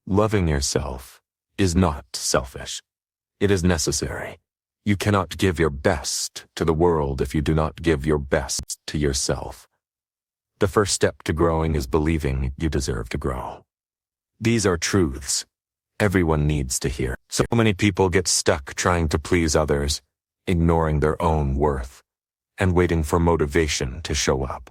Loving yourself is not selfish. It is necessary. You cannot give your best to the world if you do not give your best to yourself. The first step to growing is believing you deserve to grow. These are truths everyone needs to hear. So many people get stuck trying to please others, ignoring their own worth, and waiting for motivation to show up.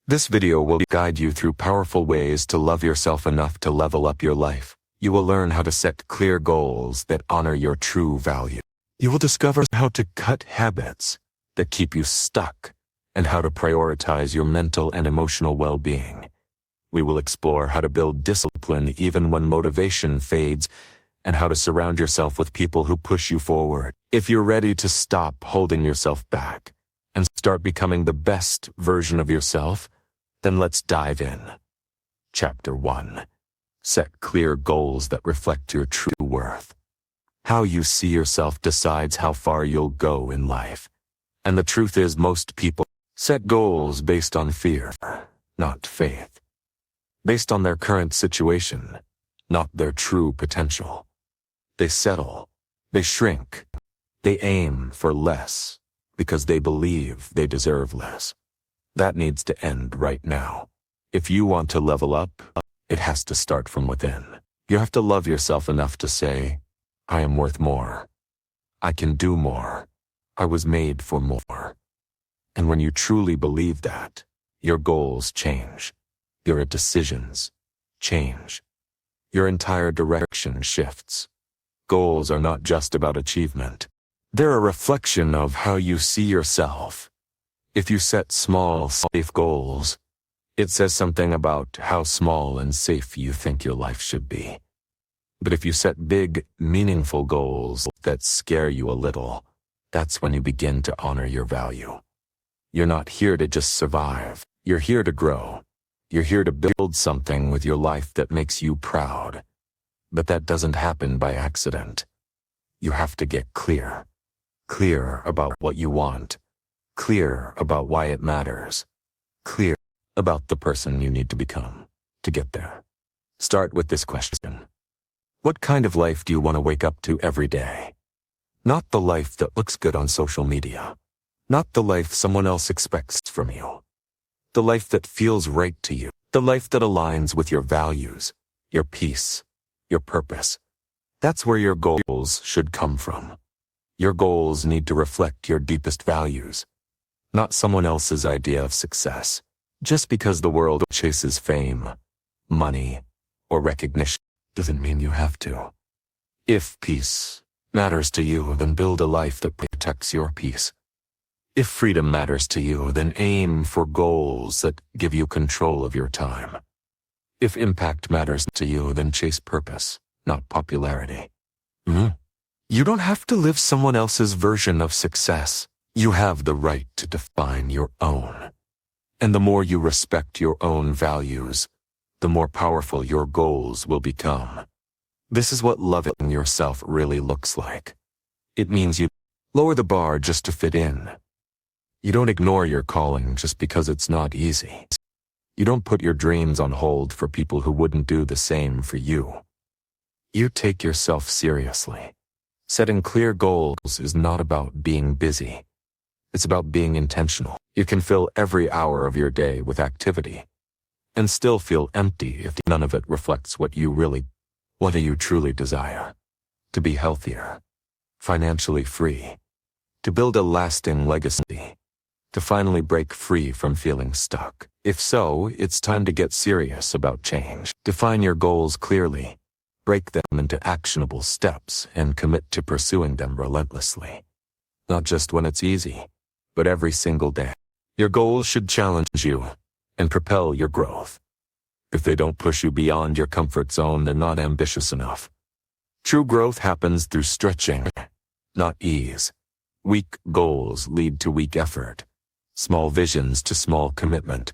This video will guide you through powerful ways to love yourself enough to level up your life. You will learn how to set clear goals that honor your true value. You will discover how to cut habits that keep you stuck and how to prioritize your mental and emotional well-being. We will explore how to build discipline even when motivation fades and how to surround yourself with people who push you forward. If you're ready to stop holding yourself back and start becoming the best version of yourself, then let's dive in. Chapter 1. Set clear goals that reflect your true worth. How you see yourself decides how far you'll go in life. And the truth is, most people set goals based on fear, not faith. Based on their current situation, not their true potential. They settle, they shrink, they aim for less because they believe they deserve less. That needs to end right now. If you want to level up, it has to start from within. You have to love yourself enough to say, I am worth more. I can do more. I was made for more. And when you truly believe that, your goals change. Your decisions change. Your entire direction shifts. Goals are not just about achievement. They're a reflection of how you see yourself. If you set small, safe goals, it says something about how small and safe you think your life should be. But if you set big, meaningful goals that scare you a little, that's when you begin to honor your value. You're not here to just survive. You're here to grow. You're here to build something with your life that makes you proud. But that doesn't happen by accident. You have to get clear. Clear about what you want. Clear about why it matters. Clear about the person you need to become to get there. Start with this question. What kind of life do you want to wake up to every day? Not the life that looks good on social media. Not the life someone else expects from you. The life that feels right to you. The life that aligns with your values, your peace, your purpose. That's where your goals should come from. Your goals need to reflect your deepest values, not someone else's idea of success. Just because the world chases fame, money, or recognition doesn't mean you have to. If peace matters to you, then build a life that protects your peace. If freedom matters to you, then aim for goals that give you control of your time. If impact matters to you, then chase purpose, not popularity. You don't have to live someone else's version of success. You have the right to define your own. And the more you respect your own values, the more powerful your goals will become. This is what loving yourself really looks like. It means you lower the bar just to fit in. You don't ignore your calling just because it's not easy. You don't put your dreams on hold for people who wouldn't do the same for you. You take yourself seriously. Setting clear goals is not about being busy. It's about being intentional. You can fill every hour of your day with activity and still feel empty if none of it reflects what you truly desire. To be healthier, financially free, to build a lasting legacy, to finally break free from feeling stuck. If so, it's time to get serious about change. Define your goals clearly, break them into actionable steps, and commit to pursuing them relentlessly. Not just when it's easy, but every single day. Your goals should challenge you and propel your growth. If they don't push you beyond your comfort zone, they're not ambitious enough. True growth happens through stretching, not ease. Weak goals lead to weak effort, small visions to small commitment,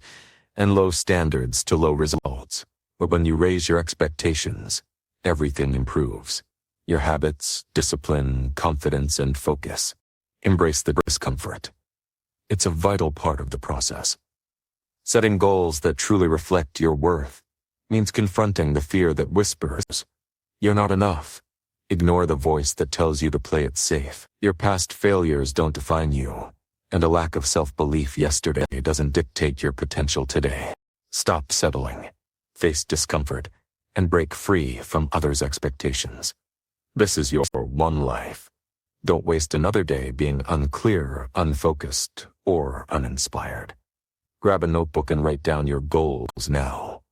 and low standards to low results. But when you raise your expectations, everything improves. Your habits, discipline, confidence, and focus. Embrace the discomfort. It's a vital part of the process. Setting goals that truly reflect your worth means confronting the fear that whispers, "You're not enough." Ignore the voice that tells you to play it safe. Your past failures don't define you, and a lack of self-belief yesterday doesn't dictate your potential today. Stop settling, face discomfort, and break free from others' expectations. This is your one life. Don't waste another day being unclear, unfocused, or uninspired. Grab a notebook and write down your goals now.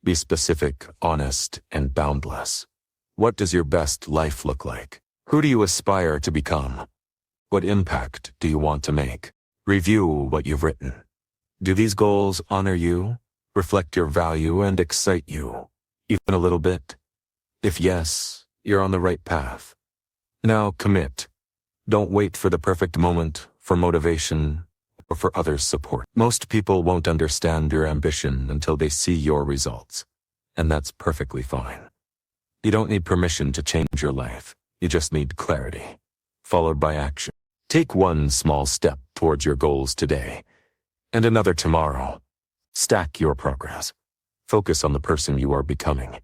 Be specific, honest, and boundless. What does your best life look like? Who do you aspire to become? What impact do you want to make? Review what you've written. Do these goals honor you, reflect your value, and excite you, even a little bit? If yes, you're on the right path. Now commit. Don't wait for the perfect moment, for motivation, or for others' support. Most people won't understand your ambition until they see your results, and that's perfectly fine. You don't need permission to change your life. You just need clarity, followed by action. Take one small step towards your goals today, and another tomorrow. Stack your progress. Focus on the person you are becoming,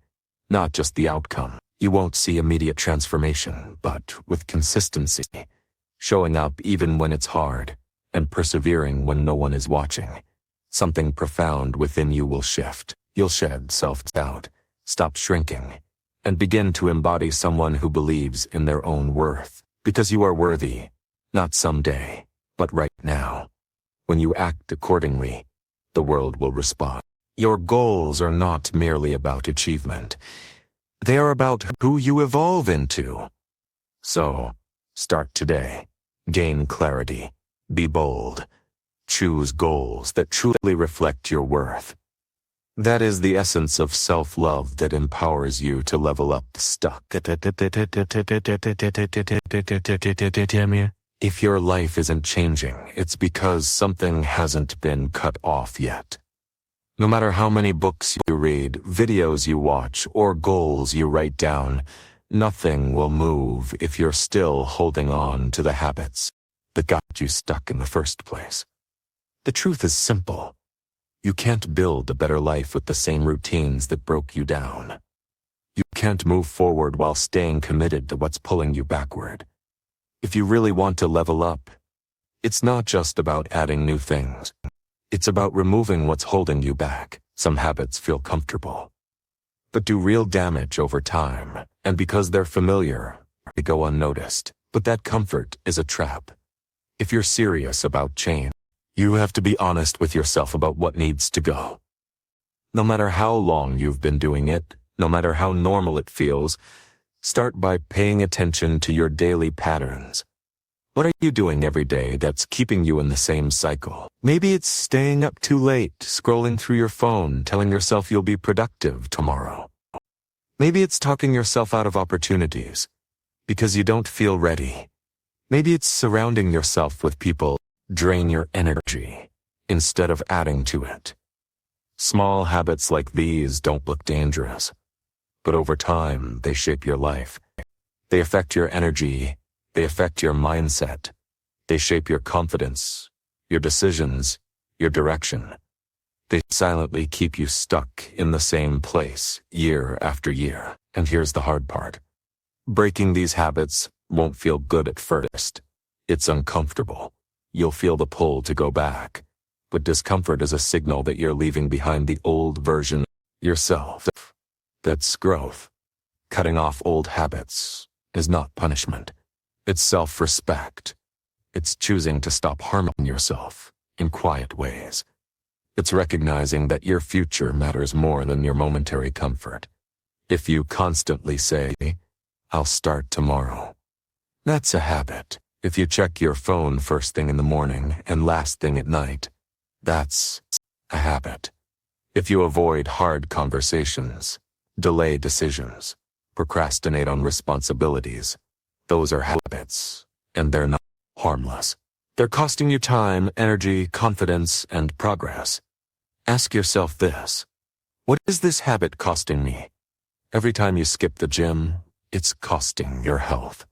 not just the outcome. You won't see immediate transformation, but with consistency, showing up even when it's hard, and persevering when no one is watching, something profound within you will shift. You'll shed self-doubt, stop shrinking, and begin to embody someone who believes in their own worth. Because you are worthy, not someday, but right now. When you act accordingly, the world will respond. Your goals are not merely about achievement. They are about who you evolve into. So, start today. Gain clarity. Be bold. Choose goals that truly reflect your worth. That is the essence of self-love that empowers you to level up. Stuck. If your life isn't changing, it's because something hasn't been cut off yet. No matter how many books you read, videos you watch, or goals you write down, nothing will move if you're still holding on to the habits that got you stuck in the first place. The truth is simple. You can't build a better life with the same routines that broke you down. You can't move forward while staying committed to what's pulling you backward. If you really want to level up, it's not just about adding new things. It's about removing what's holding you back. Some habits feel comfortable, but do real damage over time, and because they're familiar, they go unnoticed. But that comfort is a trap. If you're serious about change, you have to be honest with yourself about what needs to go. No matter how long you've been doing it, no matter how normal it feels, start by paying attention to your daily patterns. What are you doing every day that's keeping you in the same cycle? Maybe it's staying up too late, scrolling through your phone, telling yourself you'll be productive tomorrow. Maybe it's talking yourself out of opportunities because you don't feel ready. Maybe it's surrounding yourself with people who drain your energy instead of adding to it. Small habits like these don't look dangerous, but over time they shape your life. They affect your energy. They affect your mindset. They shape your confidence, your decisions, your direction. They silently keep you stuck in the same place year after year. And here's the hard part. Breaking these habits won't feel good at first. It's uncomfortable. You'll feel the pull to go back. But discomfort is a signal that you're leaving behind the old version of yourself. That's growth. Cutting off old habits is not punishment. It's self-respect. It's choosing to stop harming yourself in quiet ways. It's recognizing that your future matters more than your momentary comfort. If you constantly say, "I'll start tomorrow," that's a habit. If you check your phone first thing in the morning and last thing at night, that's a habit. If you avoid hard conversations, delay decisions, procrastinate on responsibilities, those are habits, and they're not harmless. They're costing you time, energy, confidence, and progress. Ask yourself this: what is this habit costing me? Every time you skip the gym, it's costing your health.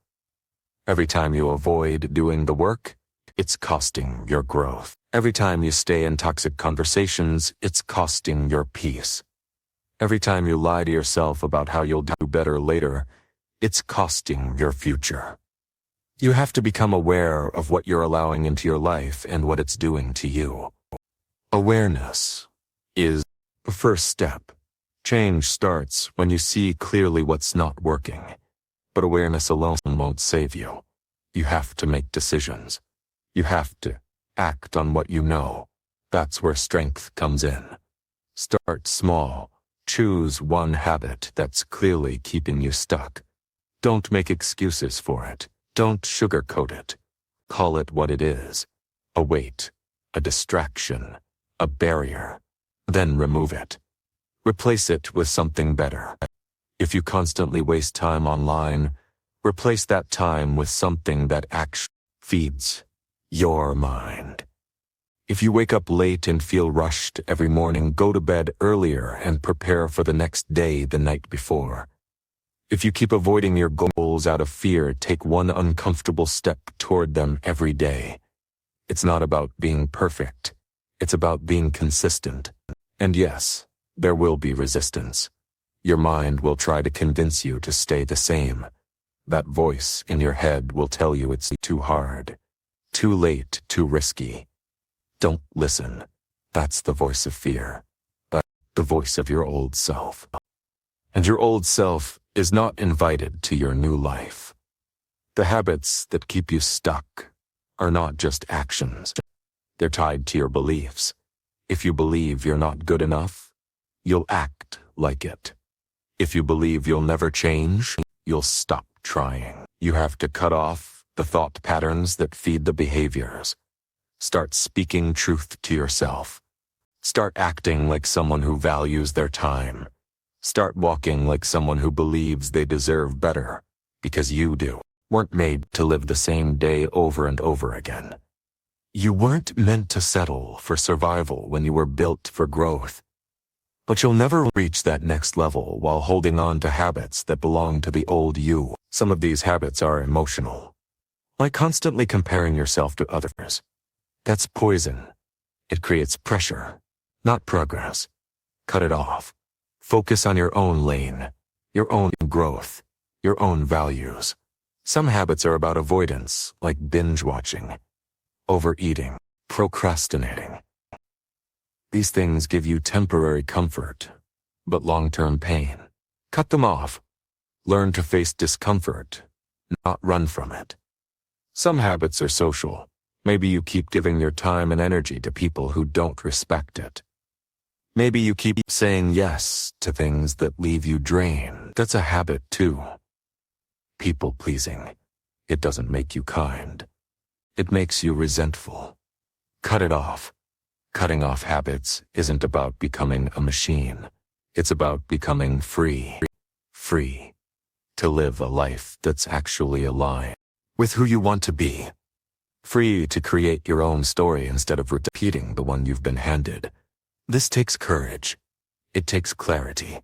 Every time you avoid doing the work, it's costing your growth. Every time you stay in toxic conversations, it's costing your peace. Every time you lie to yourself about how you'll do better later, it's costing your future. You have to become aware of what you're allowing into your life and what it's doing to you. Awareness is the first step. Change starts when you see clearly what's not working. But awareness alone won't save you. You have to make decisions. You have to act on what you know. That's where strength comes in. Start small. Choose one habit that's clearly keeping you stuck. Don't make excuses for it. Don't sugarcoat it. Call it what it is. A weight, a distraction, a barrier. Then remove it. Replace it with something better. If you constantly waste time online, replace that time with something that actually feeds your mind. If you wake up late and feel rushed every morning, go to bed earlier and prepare for the next day the night before. If you keep avoiding your goals out of fear, take one uncomfortable step toward them every day. It's not about being perfect. It's about being consistent. And yes, there will be resistance. Your mind will try to convince you to stay the same. That voice in your head will tell you it's too hard, too late, too risky. Don't listen. That's the voice of fear. That's the voice of your old self. And your old self is not invited to your new life. The habits that keep you stuck are not just actions. They're tied to your beliefs. If you believe you're not good enough, you'll act like it. If you believe you'll never change, you'll stop trying. You have to cut off the thought patterns that feed the behaviors. Start speaking truth to yourself. Start acting like someone who values their time. Start walking like someone who believes they deserve better, because you weren't made to live the same day over and over again. You weren't meant to settle for survival when you were built for growth. But you'll never reach that next level while holding on to habits that belong to the old you. Some of these habits are emotional, like constantly comparing yourself to others. That's poison. It creates pressure, not progress. Cut it off. Focus on your own lane, your own growth, your own values. Some habits are about avoidance, like binge watching, overeating, procrastinating. These things give you temporary comfort, but long-term pain. Cut them off. Learn to face discomfort, not run from it. Some habits are social. Maybe you keep giving your time and energy to people who don't respect it. Maybe you keep saying yes to things that leave you drained. That's a habit too. People-pleasing. It doesn't make you kind. It makes you resentful. Cut it off. Cutting off habits isn't about becoming a machine. It's about becoming free. Free to live a life that's actually aligned with who you want to be. Free to create your own story instead of repeating the one you've been handed. This takes courage. It takes clarity.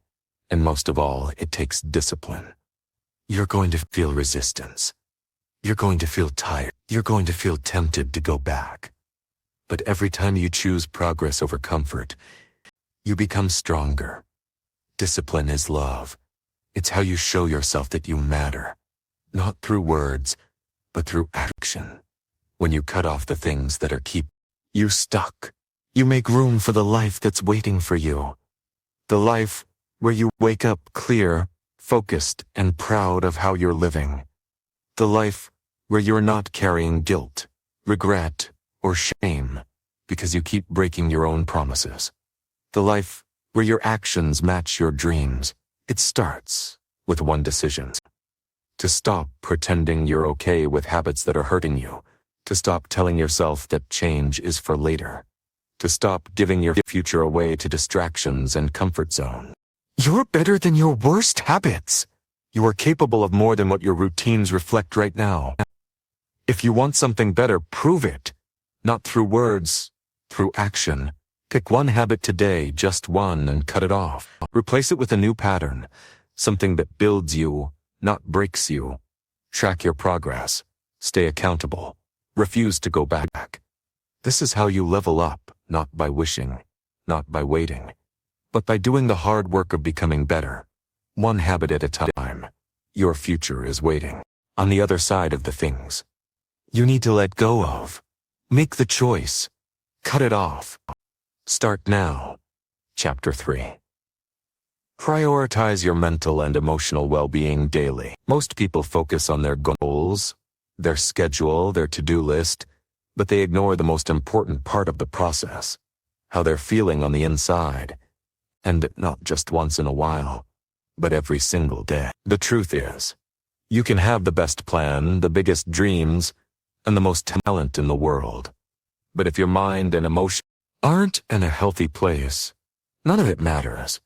And most of all, it takes discipline. You're going to feel resistance. You're going to feel tired. You're going to feel tempted to go back. But every time you choose progress over comfort, you become stronger. Discipline is love. It's how you show yourself that you matter. Not through words, but through action. When you cut off the things that are keeping you stuck, you make room for the life that's waiting for you. The life where you wake up clear, focused, and proud of how you're living. The life where you're not carrying guilt, regret, or shame because you keep breaking your own promises. The life where your actions match your dreams. It starts with one decision. To stop pretending you're okay with habits that are hurting you. To stop telling yourself that change is for later. To stop giving your future away to distractions and comfort zones. You're better than your worst habits. You are capable of more than what your routines reflect right now. If you want something better, prove it. Not through words, through action. Pick one habit today, just one, and cut it off. Replace it with a new pattern. Something that builds you, not breaks you. Track your progress. Stay accountable. Refuse to go back. This is how you level up, not by wishing, not by waiting, But by doing the hard work of becoming better, one habit at a time, your future is waiting on the other side of the things you need to let go of. Make the choice. Cut it off. Start now. Chapter 3. Prioritize your mental and emotional well-being daily. Most people focus on their goals, their schedule, their to-do list, but they ignore the most important part of the process, how they're feeling on the inside. And not just once in a while, but every single day. The truth is, you can have the best plan, the biggest dreams, and the most talent in the world. But if your mind and emotion aren't in a healthy place, none of it matters.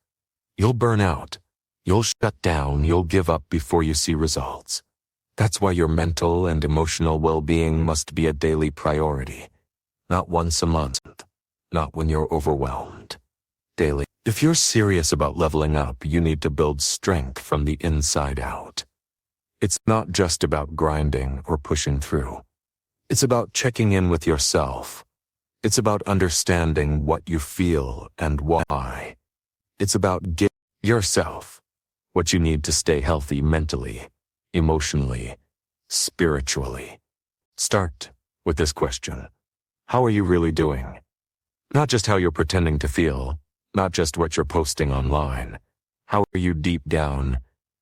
You'll burn out. You'll shut down. You'll give up before you see results. That's why your mental and emotional well-being must be a daily priority. Not once a month. Not when you're overwhelmed. Daily. If you're serious about leveling up, you need to build strength from the inside out. It's not just about grinding or pushing through. It's about checking in with yourself. It's about understanding what you feel and why. It's about giving yourself what you need to stay healthy mentally, emotionally, spiritually. Start with this question. How are you really doing? Not just how you're pretending to feel, not just what you're posting online. How are you deep down?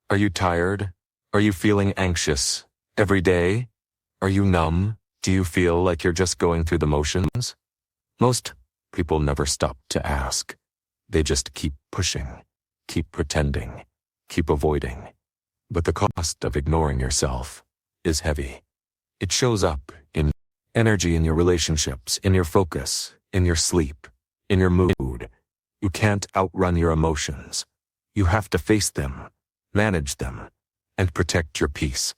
Are you tired? Are you feeling anxious every day? Are you numb? Do you feel like you're just going through the motions? Most people never stop to ask. They just keep pushing, keep pretending, keep avoiding. But the cost of ignoring yourself is heavy. It shows up in energy in your relationships, in your focus, in your sleep, in your mood. You can't outrun your emotions. You have to face them, manage them, and protect your peace.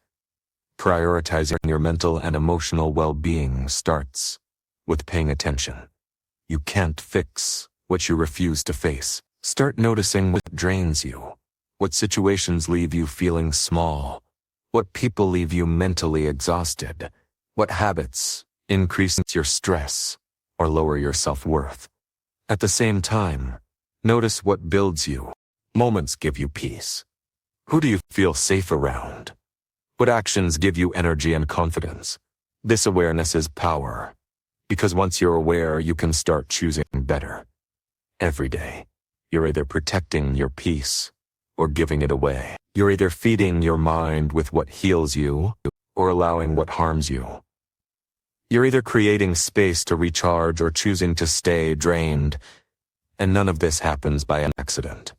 Prioritizing your mental and emotional well-being starts with paying attention. You can't fix what you refuse to face. Start noticing what drains you, what situations leave you feeling small, what people leave you mentally exhausted, what habits increase your stress or lower your self-worth. At the same time, notice what builds you. Moments give you peace. Who do you feel safe around? What actions give you energy and confidence? This awareness is power, because once you're aware, you can start choosing better. Every day, you're either protecting your peace or giving it away. You're either feeding your mind with what heals you or allowing what harms you. You're either creating space to recharge or choosing to stay drained, and none of this happens by an accident.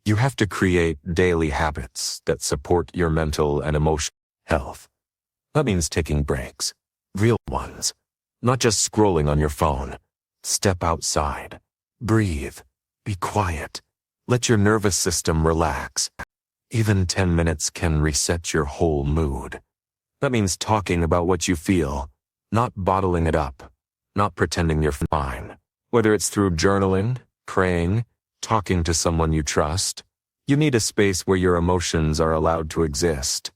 You have to create daily habits that support your mental and emotional health. That means taking breaks, real ones, not just scrolling on your phone. Step outside. Breathe. Be quiet. Let your nervous system relax. Even 10 minutes can reset your whole mood. That means talking about what you feel, not bottling it up, not pretending you're fine. Whether it's through journaling, praying, talking to someone you trust, you need a space where your emotions are allowed to exist.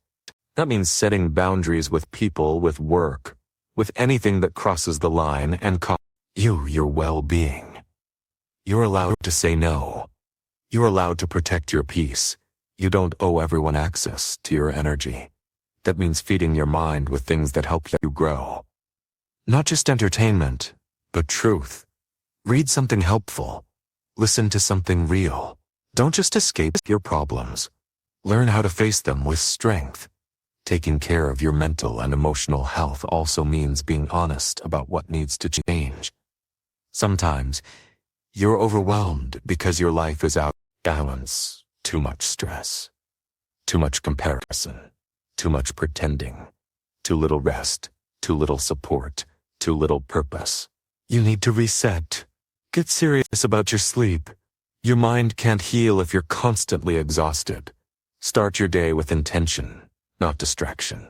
That means setting boundaries with people, with work, with anything that crosses the line and costs you your well-being. You're allowed to say no. You're allowed to protect your peace. You don't owe everyone access to your energy. That means feeding your mind with things that help you grow. Not just entertainment, but truth. Read something helpful. Listen to something real. Don't just escape your problems. Learn how to face them with strength. Taking care of your mental and emotional health also means being honest about what needs to change. Sometimes, you're overwhelmed because your life is out of balance. Too much stress. Too much comparison. Too much pretending. Too little rest. Too little support. Too little purpose. You need to reset. Get serious about your sleep. Your mind can't heal if you're constantly exhausted. Start your day with intention, not distraction.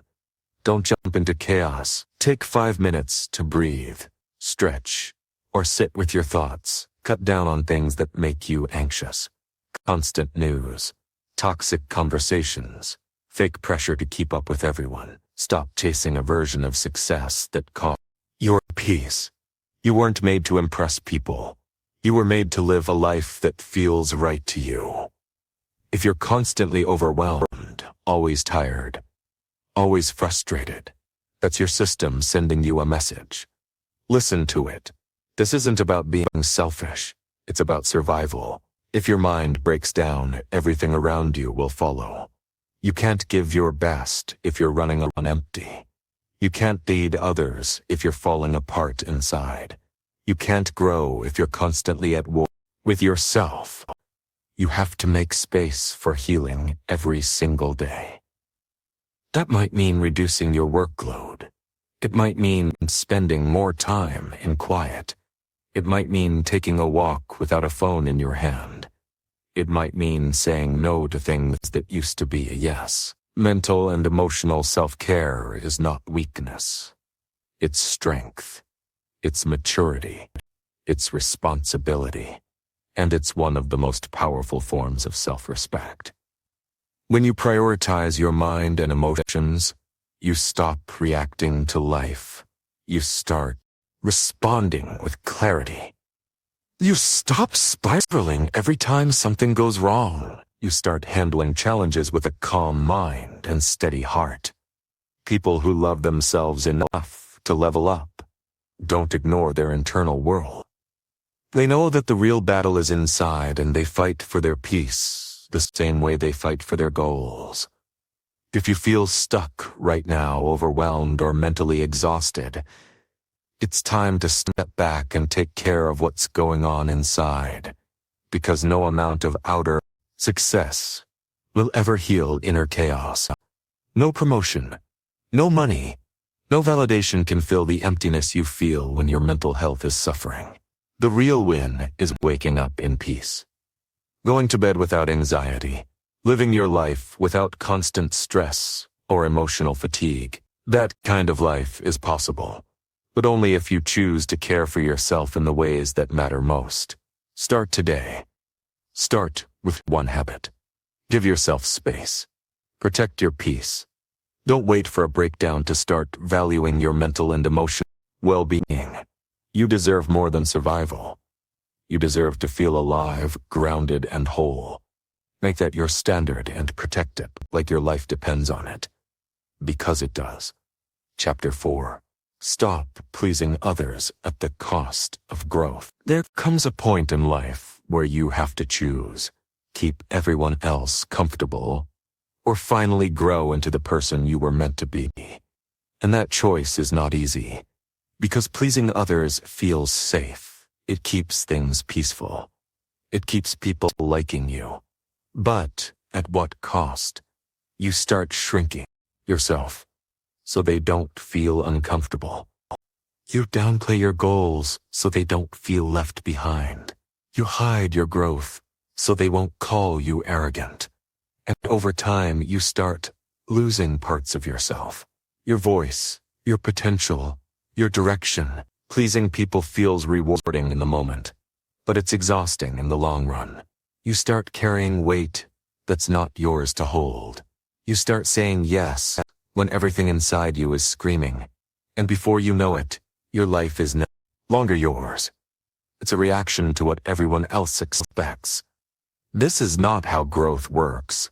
Don't jump into chaos. Take 5 minutes to breathe, stretch, or sit with your thoughts. Cut down on things that make you anxious. Constant news, toxic conversations, fake pressure to keep up with everyone. Stop chasing a version of success that costs your peace. You weren't made to impress people. You were made to live a life that feels right to you. If you're constantly overwhelmed, always tired, always frustrated, that's your system sending you a message. Listen to it. This isn't about being selfish. It's about survival. If your mind breaks down, everything around you will follow. You can't give your best if you're running on empty. You can't lead others if you're falling apart inside. You can't grow if you're constantly at war with yourself. You have to make space for healing every single day. That might mean reducing your workload. It might mean spending more time in quiet. It might mean taking a walk without a phone in your hand. It might mean saying no to things that used to be a yes. Mental and emotional self-care is not weakness. It's strength. It's maturity. It's responsibility. And it's one of the most powerful forms of self-respect. When you prioritize your mind and emotions, you stop reacting to life. You start responding with clarity. You stop spiraling every time something goes wrong. You start handling challenges with a calm mind and steady heart. People who love themselves enough to level up don't ignore their internal world. They know that the real battle is inside, and they fight for their peace the same way they fight for their goals. If you feel stuck right now, overwhelmed or mentally exhausted, it's time to step back and take care of what's going on inside, because no amount of outer success will ever heal inner chaos. No promotion, no money, no validation can fill the emptiness you feel when your mental health is suffering. The real win is waking up in peace, going to bed without anxiety, living your life without constant stress or emotional fatigue. That kind of life is possible, but only if you choose to care for yourself in the ways that matter most. Start today. Start with one habit. Give yourself space. Protect your peace. Don't wait for a breakdown to start valuing your mental and emotional well-being. You deserve more than survival. You deserve to feel alive, grounded, and whole. Make that your standard and protect it like your life depends on it. Because it does. Chapter 4. Stop pleasing others at the cost of growth. There comes a point in life where you have to choose. Keep everyone else comfortable, or finally grow into the person you were meant to be. And that choice is not easy, because pleasing others feels safe. It keeps things peaceful. It keeps people liking you. But at what cost? You start shrinking yourself so they don't feel uncomfortable. You downplay your goals so they don't feel left behind. You hide your growth so they won't call you arrogant. And over time, you start losing parts of yourself. Your voice, your potential, your direction. Pleasing people feels rewarding in the moment, but it's exhausting in the long run. You start carrying weight that's not yours to hold. You start saying yes when everything inside you is screaming. And before you know it, your life is no longer yours. It's a reaction to what everyone else expects. This is not how growth works.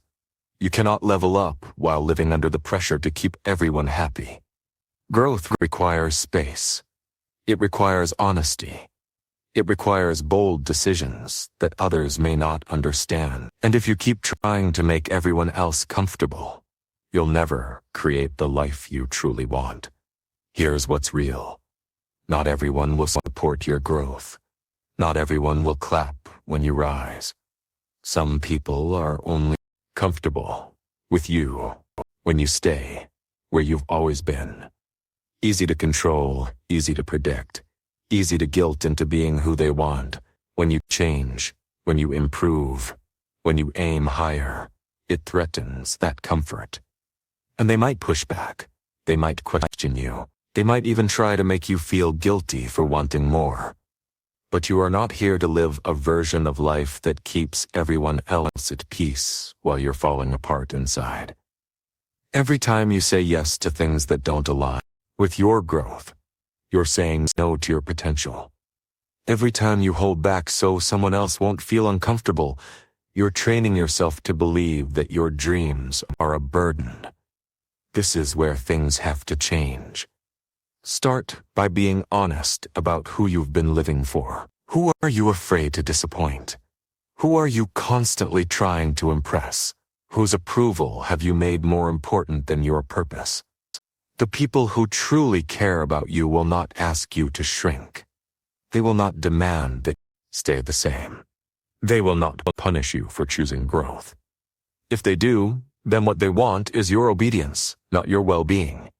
You cannot level up while living under the pressure to keep everyone happy. Growth requires space. It requires honesty. It requires bold decisions that others may not understand. And if you keep trying to make everyone else comfortable, you'll never create the life you truly want. Here's what's real. Not everyone will support your growth. Not everyone will clap when you rise. Some people are only comfortable with you when you stay where you've always been. Easy to control, easy to predict, easy to guilt into being who they want. When you change, when you improve, when you aim higher, it threatens that comfort. And they might push back. They might question you. They might even try to make you feel guilty for wanting more. But you are not here to live a version of life that keeps everyone else at peace while you're falling apart inside. Every time you say yes to things that don't align with your growth, you're saying no to your potential. Every time you hold back so someone else won't feel uncomfortable, you're training yourself to believe that your dreams are a burden. This is where things have to change. Start by being honest about who you've been living for. Who are you afraid to disappoint? Who are you constantly trying to impress? Whose approval have you made more important than your purpose? The people who truly care about you will not ask you to shrink. They will not demand that you stay the same. They will not punish you for choosing growth. If they do, then what they want is your obedience, not your well-being.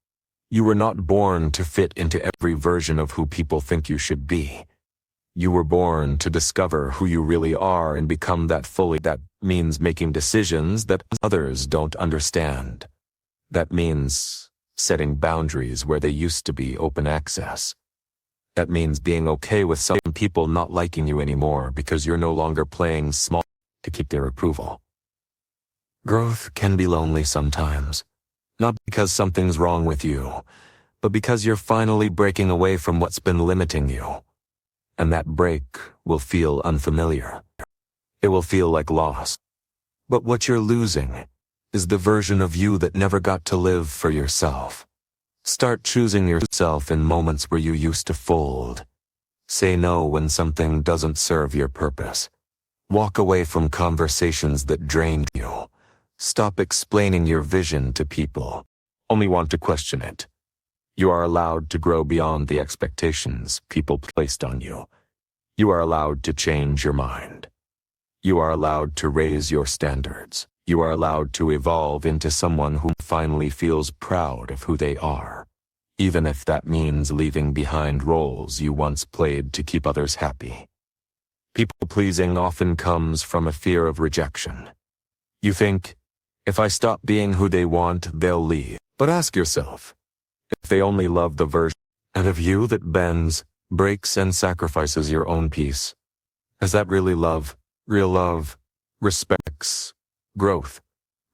You were not born to fit into every version of who people think you should be. You were born to discover who you really are and become that fully. That means making decisions that others don't understand. That means setting boundaries where they used to be open access. That means being okay with some people not liking you anymore because you're no longer playing small to keep their approval. Growth can be lonely sometimes, not because something's wrong with you, but because you're finally breaking away from what's been limiting you. And that break will feel unfamiliar. It will feel like loss. But what you're losing is the version of you that never got to live for yourself. Start choosing yourself in moments where you used to fold. Say no when something doesn't serve your purpose. Walk away from conversations that drained you. Stop explaining your vision to people. Only want to question it. You are allowed to grow beyond the expectations people placed on you. You are allowed to change your mind. You are allowed to raise your standards. You are allowed to evolve into someone who finally feels proud of who they are, even if that means leaving behind roles you once played to keep others happy. People-pleasing often comes from a fear of rejection. You think, if I stop being who they want, they'll leave. But ask yourself, if they only love the version of you that bends, breaks, and sacrifices your own peace, is that really love? Real love respects growth.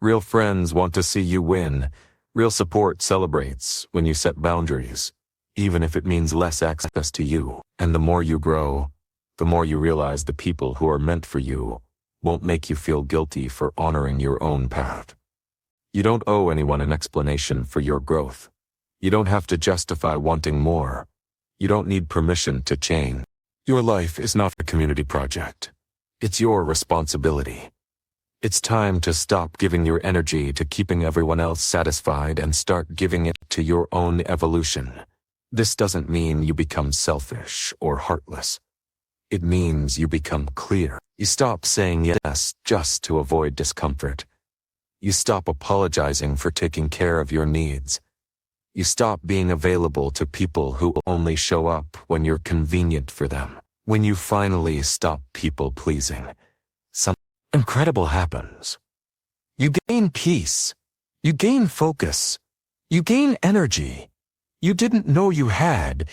Real friends want to see you win. Real support celebrates when you set boundaries, even if it means less access to you. And the more you grow, the more you realize the people who are meant for you won't make you feel guilty for honoring your own path. You don't owe anyone an explanation for your growth. You don't have to justify wanting more. You don't need permission to change. Your life is not a community project. It's your responsibility. It's time to stop giving your energy to keeping everyone else satisfied and start giving it to your own evolution. This doesn't mean you become selfish or heartless. It means you become clear. You stop saying yes just to avoid discomfort. You stop apologizing for taking care of your needs. You stop being available to people who only show up when you're convenient for them. When you finally stop people-pleasing, something incredible happens. You gain peace. You gain focus. You gain energy you didn't know you had,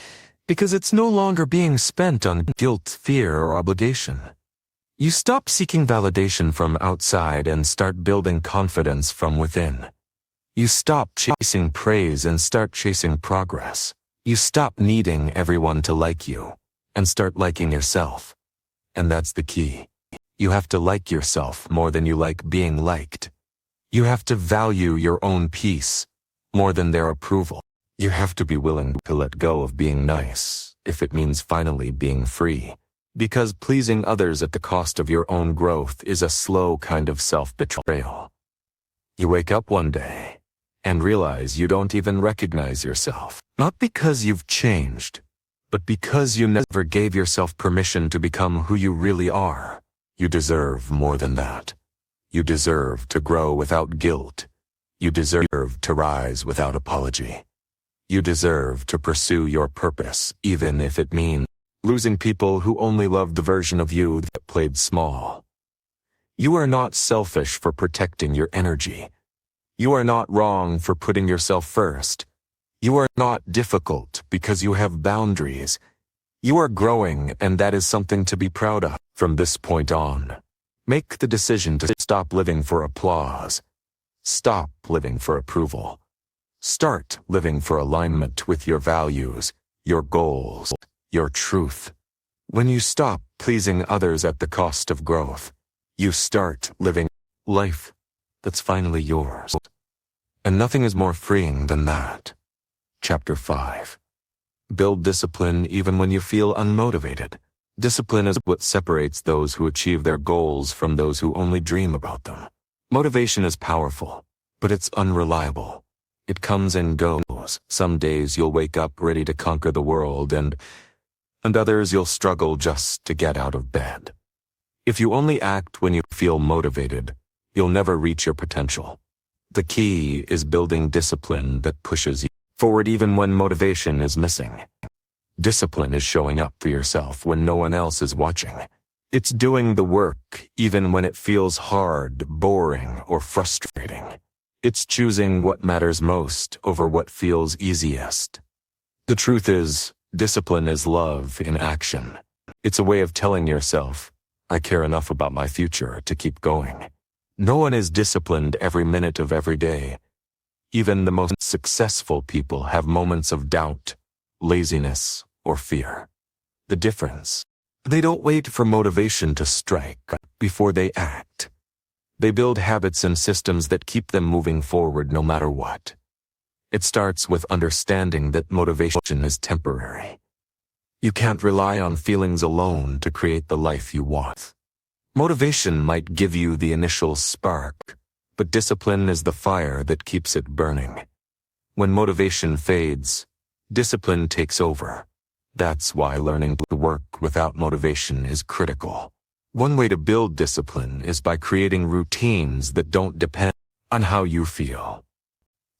because it's no longer being spent on guilt, fear, or obligation. You stop seeking validation from outside and start building confidence from within. You stop chasing praise and start chasing progress. You stop needing everyone to like you and start liking yourself. And that's the key. You have to like yourself more than you like being liked. You have to value your own peace more than their approval. You have to be willing to let go of being nice if it means finally being free. Because pleasing others at the cost of your own growth is a slow kind of self-betrayal. You wake up one day and realize you don't even recognize yourself. Not because you've changed, but because you never gave yourself permission to become who you really are. You deserve more than that. You deserve to grow without guilt. You deserve to rise without apology. You deserve to pursue your purpose, even if it means losing people who only loved the version of you that played small. You are not selfish for protecting your energy. You are not wrong for putting yourself first. You are not difficult because you have boundaries. You are growing, and that is something to be proud of. From this point on, make the decision to stop living for applause. Stop living for approval. Start living for alignment with your values, your goals, your truth. When you stop pleasing others at the cost of growth, you start living life that's finally yours. And nothing is more freeing than that. Chapter 5. Build discipline even when you feel unmotivated. Discipline is what separates those who achieve their goals from those who only dream about them. Motivation is powerful, but it's unreliable. It comes and goes. Some days you'll wake up ready to conquer the world, and others you'll struggle just to get out of bed. If you only act when you feel motivated, you'll never reach your potential. The key is building discipline that pushes you forward even when motivation is missing. Discipline is showing up for yourself when no one else is watching. It's doing the work even when it feels hard, boring, or frustrating. It's choosing what matters most over what feels easiest. The truth is, discipline is love in action. It's a way of telling yourself, I care enough about my future to keep going. No one is disciplined every minute of every day. Even the most successful people have moments of doubt, laziness, or fear. The difference? They don't wait for motivation to strike before they act. They build habits and systems that keep them moving forward no matter what. It starts with understanding that motivation is temporary. You can't rely on feelings alone to create the life you want. Motivation might give you the initial spark, but discipline is the fire that keeps it burning. When motivation fades, discipline takes over. That's why learning to work without motivation is critical. One way to build discipline is by creating routines that don't depend on how you feel.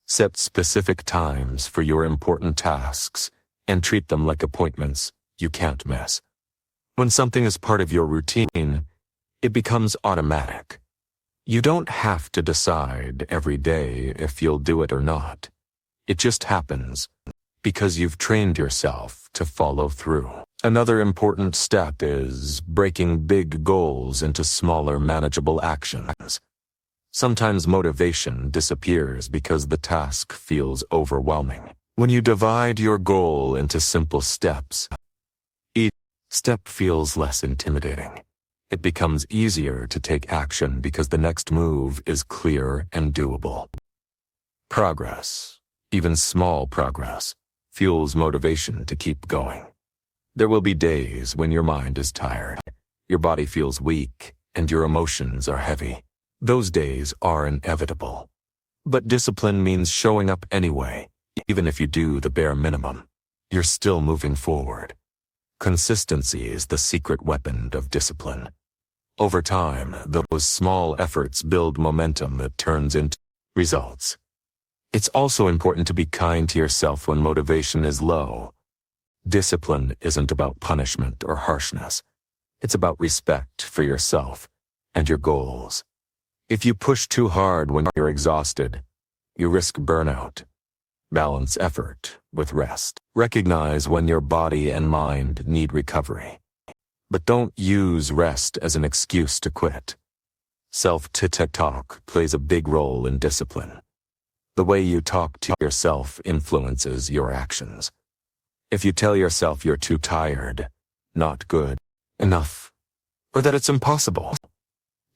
Set specific times for your important tasks and treat them like appointments you can't miss. When something is part of your routine, it becomes automatic. You don't have to decide every day if you'll do it or not. It just happens because you've trained yourself to follow through. Another important step is breaking big goals into smaller, manageable actions. Sometimes motivation disappears because the task feels overwhelming. When you divide your goal into simple steps, each step feels less intimidating. It becomes easier to take action because the next move is clear and doable. Progress, even small progress, fuels motivation to keep going. There will be days when your mind is tired, your body feels weak, and your emotions are heavy. Those days are inevitable. But discipline means showing up anyway. Even if you do the bare minimum, you're still moving forward. Consistency is the secret weapon of discipline. Over time, those small efforts build momentum that turns into results. It's also important to be kind to yourself when motivation is low. Discipline isn't about punishment or harshness. It's about respect for yourself and your goals. If you push too hard when you're exhausted, you risk burnout. Balance effort with rest. Recognize when your body and mind need recovery. But don't use rest as an excuse to quit. Self-talk plays a big role in discipline. The way you talk to yourself influences your actions. If you tell yourself you're too tired, not good enough, or that it's impossible,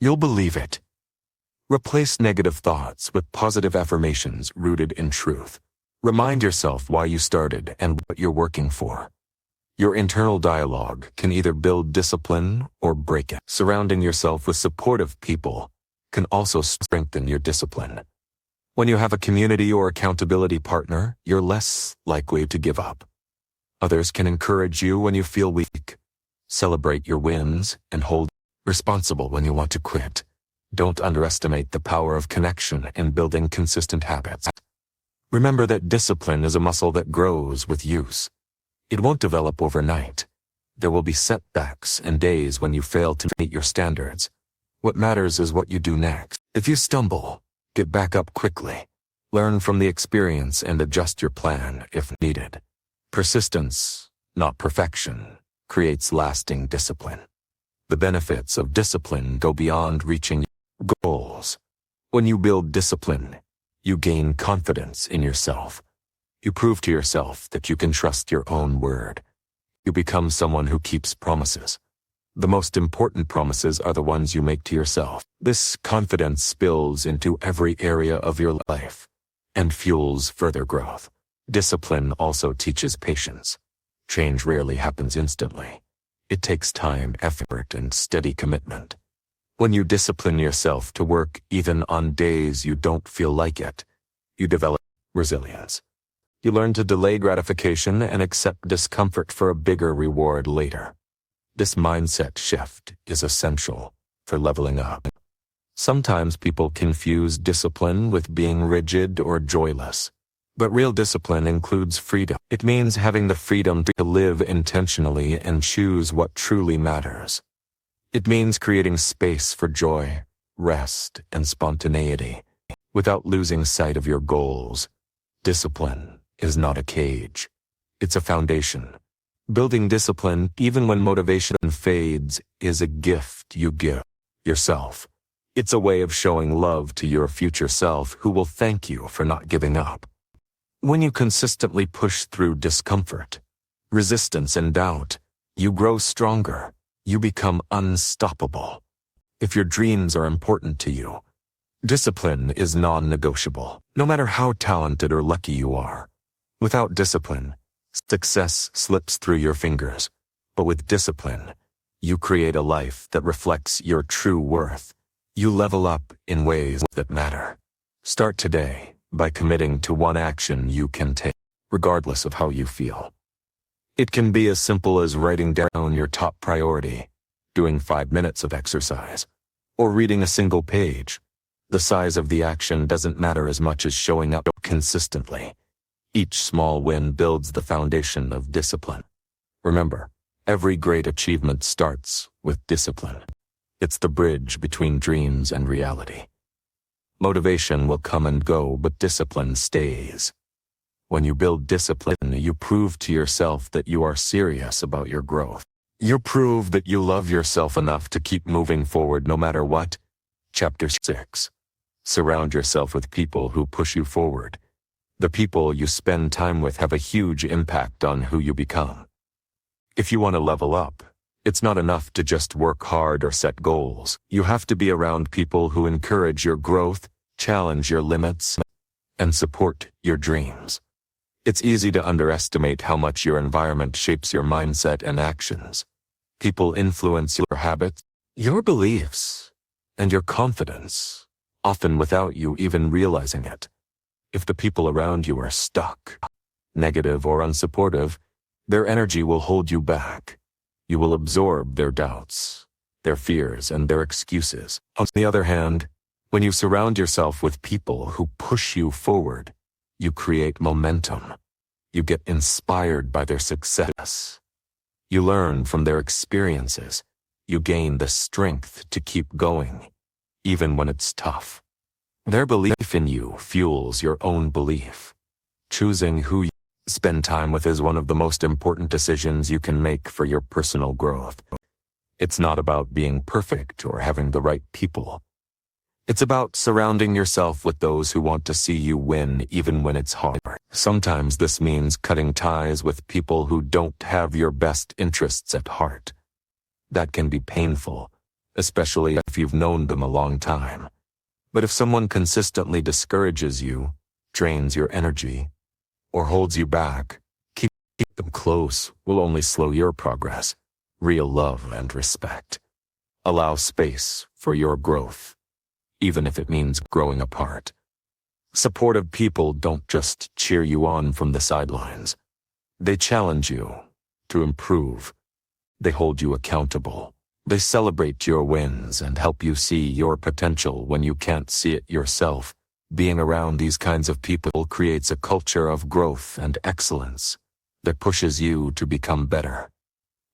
you'll believe it. Replace negative thoughts with positive affirmations rooted in truth. Remind yourself why you started and what you're working for. Your internal dialogue can either build discipline or break it. Surrounding yourself with supportive people can also strengthen your discipline. When you have a community or accountability partner, you're less likely to give up. Others can encourage you when you feel weak. Celebrate your wins and hold responsible when you want to quit. Don't underestimate the power of connection in building consistent habits. Remember that discipline is a muscle that grows with use. It won't develop overnight. There will be setbacks and days when you fail to meet your standards. What matters is what you do next. If you stumble, get back up quickly. Learn from the experience and adjust your plan if needed. Persistence, not perfection, creates lasting discipline. The benefits of discipline go beyond reaching goals. When you build discipline, you gain confidence in yourself. You prove to yourself that you can trust your own word. You become someone who keeps promises. The most important promises are the ones you make to yourself. This confidence spills into every area of your life and fuels further growth. Discipline also teaches patience. Change rarely happens instantly. It takes time, effort, and steady commitment. When you discipline yourself to work even on days you don't feel like it, you develop resilience. You learn to delay gratification and accept discomfort for a bigger reward later. This mindset shift is essential for leveling up. Sometimes people confuse discipline with being rigid or joyless. But real discipline includes freedom. It means having the freedom to live intentionally and choose what truly matters. It means creating space for joy, rest, and spontaneity, without losing sight of your goals. Discipline is not a cage. It's a foundation. Building discipline, even when motivation fades, is a gift you give yourself. It's a way of showing love to your future self who will thank you for not giving up. When you consistently push through discomfort, resistance, and doubt, you grow stronger. You become unstoppable. If your dreams are important to you, discipline is non-negotiable, no matter how talented or lucky you are. Without discipline, success slips through your fingers. But with discipline, you create a life that reflects your true worth. You level up in ways that matter. Start today by committing to one action you can take, regardless of how you feel. It can be as simple as writing down your top priority, doing 5 minutes of exercise, or reading a single page. The size of the action doesn't matter as much as showing up consistently. Each small win builds the foundation of discipline. Remember, every great achievement starts with discipline. It's the bridge between dreams and reality. Motivation will come and go, but discipline stays. When you build discipline, you prove to yourself that you are serious about your growth. You prove that you love yourself enough to keep moving forward no matter what. Chapter 6. Surround yourself with people who push you forward. The people you spend time with have a huge impact on who you become. If you want to level up, it's not enough to just work hard or set goals. You have to be around people who encourage your growth, challenge your limits, and support your dreams. It's easy to underestimate how much your environment shapes your mindset and actions. People influence your habits, your beliefs, and your confidence, often without you even realizing it. If the people around you are stuck, negative, or unsupportive, their energy will hold you back. You will absorb their doubts, their fears, and their excuses. On the other hand, when you surround yourself with people who push you forward, you create momentum. You get inspired by their success. You learn from their experiences. You gain the strength to keep going, even when it's tough. Their belief in you fuels your own belief. Choosing who you spend time with is one of the most important decisions you can make for your personal growth. It's not about being perfect or having the right people. It's about surrounding yourself with those who want to see you win even when it's hard. Sometimes this means cutting ties with people who don't have your best interests at heart. That can be painful, especially if you've known them a long time. But if someone consistently discourages you, drains your energy, or holds you back, keep them close will only slow your progress. Real love and respect. Allow space for your growth, even if it means growing apart. Supportive people don't just cheer you on from the sidelines. They challenge you to improve. They hold you accountable. They celebrate your wins and help you see your potential when you can't see it yourself. Being around these kinds of people creates a culture of growth and excellence that pushes you to become better.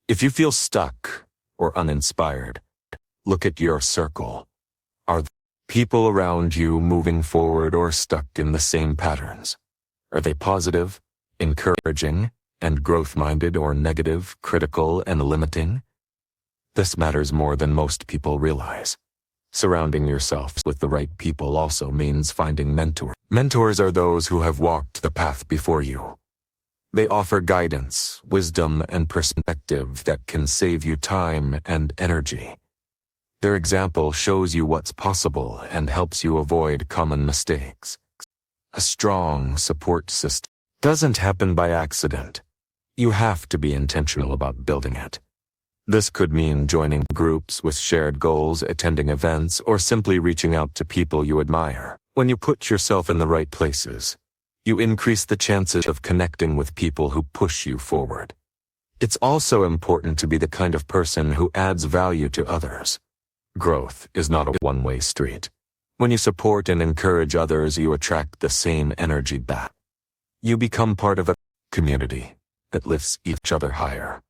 If you feel stuck or uninspired, look at your circle. Are the people around you moving forward or stuck in the same patterns? Are they positive, encouraging, and growth-minded, or negative, critical, and limiting? This matters more than most people realize. Surrounding yourself with the right people also means finding mentors. Mentors are those who have walked the path before you. They offer guidance, wisdom, and perspective that can save you time and energy. Their example shows you what's possible and helps you avoid common mistakes. A strong support system doesn't happen by accident. You have to be intentional about building it. This could mean joining groups with shared goals, attending events, or simply reaching out to people you admire. When you put yourself in the right places, you increase the chances of connecting with people who push you forward. It's also important to be the kind of person who adds value to others. Growth is not a one-way street. When you support and encourage others, you attract the same energy back. You become part of a community that lifts each other higher.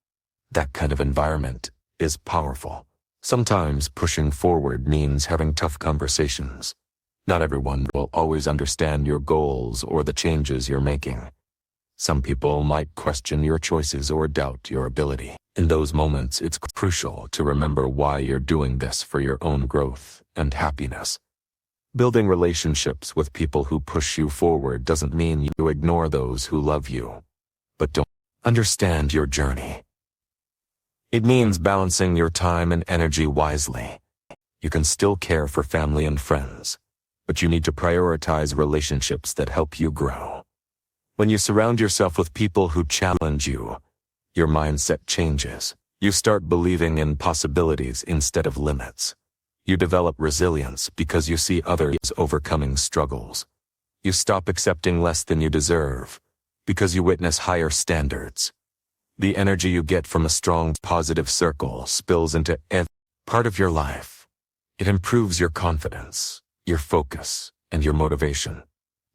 That kind of environment is powerful. Sometimes pushing forward means having tough conversations. Not everyone will always understand your goals or the changes you're making. Some people might question your choices or doubt your ability. In those moments, it's crucial to remember why you're doing this for your own growth and happiness. Building relationships with people who push you forward doesn't mean you ignore those who love you, but don't understand your journey. It means balancing your time and energy wisely. You can still care for family and friends, but you need to prioritize relationships that help you grow. When you surround yourself with people who challenge you, your mindset changes. You start believing in possibilities instead of limits. You develop resilience because you see others overcoming struggles. You stop accepting less than you deserve because you witness higher standards. The energy you get from a strong, positive circle spills into every part of your life. It improves your confidence, your focus, and your motivation.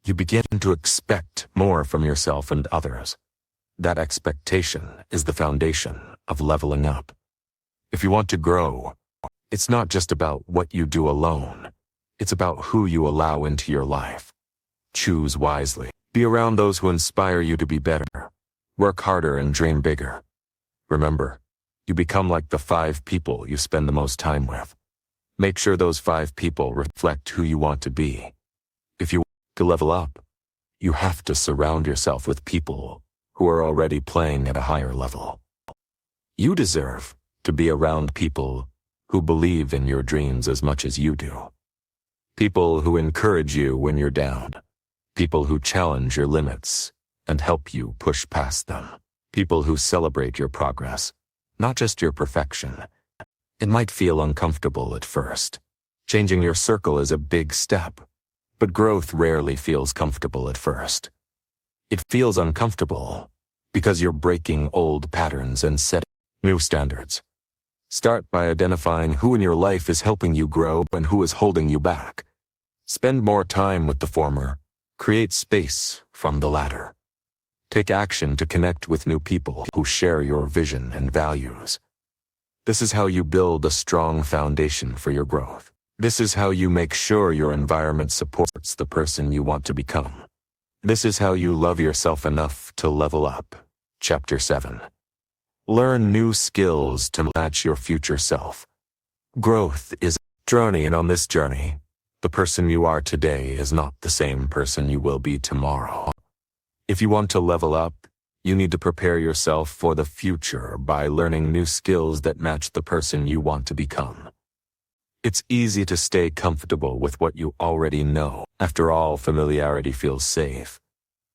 You begin to expect more from yourself and others. That expectation is the foundation of leveling up. If you want to grow, it's not just about what you do alone. It's about who you allow into your life. Choose wisely. Be around those who inspire you to be better. Work harder and dream bigger. Remember, you become like the 5 people you spend the most time with. Make sure those 5 people reflect who you want to be. If you want to level up, you have to surround yourself with people who are already playing at a higher level. You deserve to be around people who believe in your dreams as much as you do. People who encourage you when you're down. People who challenge your limits and help you push past them. People who celebrate your progress, not just your perfection. It might feel uncomfortable at first. Changing your circle is a big step, but growth rarely feels comfortable at first. It feels uncomfortable because you're breaking old patterns and setting new standards. Start by identifying who in your life is helping you grow and who is holding you back. Spend more time with the former. Create space from the latter. Take action to connect with new people who share your vision and values. This is how you build a strong foundation for your growth. This is how you make sure your environment supports the person you want to become. This is how you love yourself enough to level up. Chapter 7. Learn new skills to match your future self. Growth is a journey, and on this journey, the person you are today is not the same person you will be tomorrow. If you want to level up, you need to prepare yourself for the future by learning new skills that match the person you want to become. It's easy to stay comfortable with what you already know. After all, familiarity feels safe.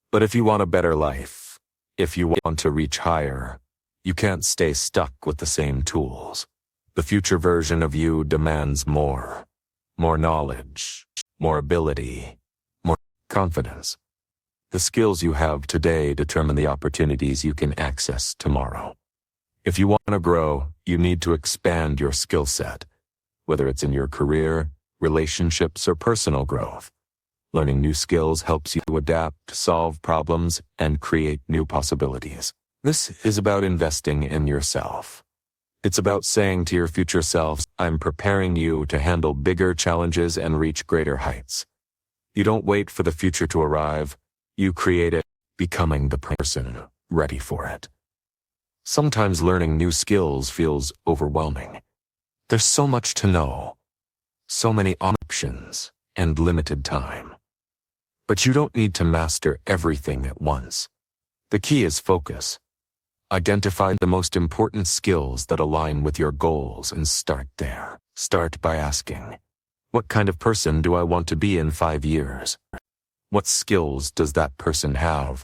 But if you want a better life, if you want to reach higher, you can't stay stuck with the same tools. The future version of you demands more knowledge, more ability, more confidence. The skills you have today determine the opportunities you can access tomorrow. If you want to grow, you need to expand your skill set, whether it's in your career, relationships, or personal growth. Learning new skills helps you to adapt, solve problems, and create new possibilities. This is about investing in yourself. It's about saying to your future self, I'm preparing you to handle bigger challenges and reach greater heights. You don't wait for the future to arrive. You create it, becoming the person ready for it. Sometimes learning new skills feels overwhelming. There's so much to know, so many options, and limited time. But you don't need to master everything at once. The key is focus. Identify the most important skills that align with your goals and start there. Start by asking, what kind of person do I want to be in 5 years? What skills does that person have?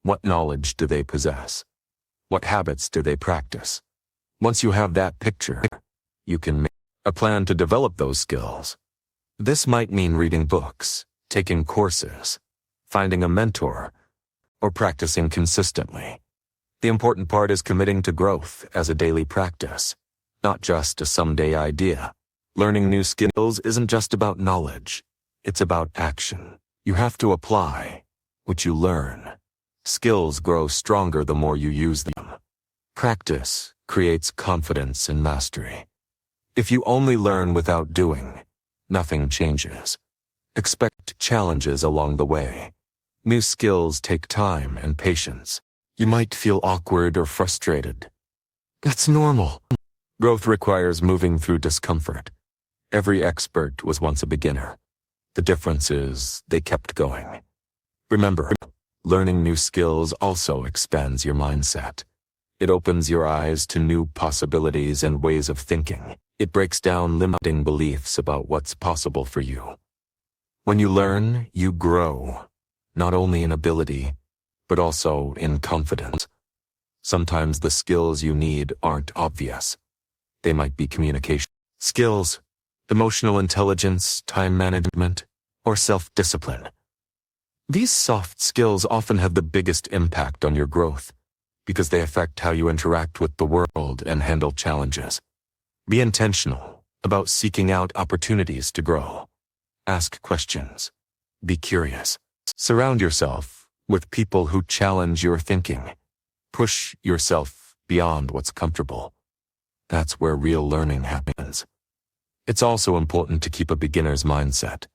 What knowledge do they possess? What habits do they practice? Once you have that picture, you can make a plan to develop those skills. This might mean reading books, taking courses, finding a mentor, or practicing consistently. The important part is committing to growth as a daily practice, not just a someday idea. Learning new skills isn't just about knowledge. It's about action. You have to apply what you learn. Skills grow stronger the more you use them. Practice creates confidence and mastery. If you only learn without doing, nothing changes. Expect challenges along the way. New skills take time and patience. You might feel awkward or frustrated. That's normal. Growth requires moving through discomfort. Every expert was once a beginner. The difference is they kept going. Remember, learning new skills also expands your mindset. It opens your eyes to new possibilities and ways of thinking. It breaks down limiting beliefs about what's possible for you. When you learn, you grow, not only in ability, but also in confidence. Sometimes the skills you need aren't obvious. They might be communication skills, emotional intelligence, time management, or self-discipline. These soft skills often have the biggest impact on your growth because they affect how you interact with the world and handle challenges. Be intentional about seeking out opportunities to grow. Ask questions. Be curious. Surround yourself with people who challenge your thinking. Push yourself beyond what's comfortable. That's where real learning happens. It's also important to keep a beginner's mindset.